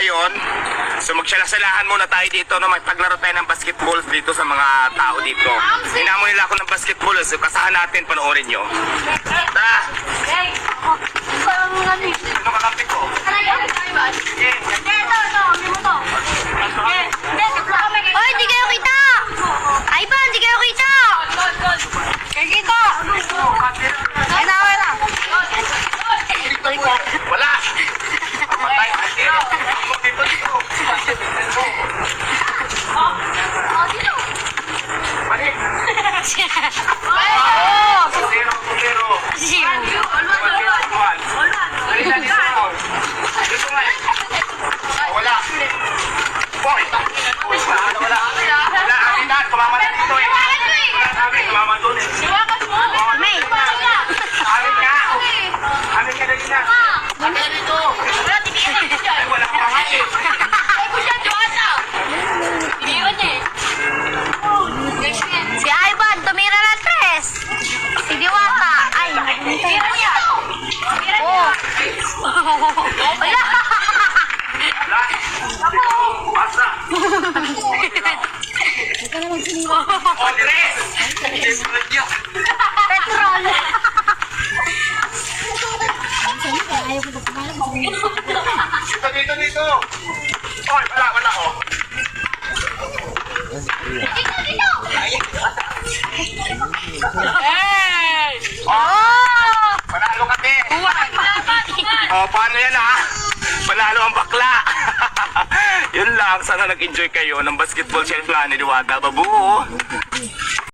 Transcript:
ngayon. So magsalasalahan muna tayo dito, no? Magpaglaro tayo ng basketball dito sa mga tao dito. Hinamo nila ako ng basketball, so kasahan natin, panoorin nyo. Tara! Sino kakampi ko? Hoy, di kayo kita! Ay ba, di kayo kita! Kayo kita! Ay na, ay na! Wala! Patay! Dito, dito! Balik! Zero! Wala! Boy! Wala! Wala! Amin na! Tumama na dito eh! Wala namin! Tumama doon eh! Amin nga! Amin ka dali na! Amin ka dito! Ay, wala ka nga eh! Si Ivan, tumira ng tres! Si Diwata! Ay, tumira niya! Oh! Wala! Wala! Basta! O, Dres! Petrol! Dito, dito, dito! Oy, wala, oh! Oh! Panalo ka, te! Oh, paano yan, ha? Panalo ang bakla! Yun lang, sana nag-enjoy kayo ng basketball shelf ni Diwata, babu!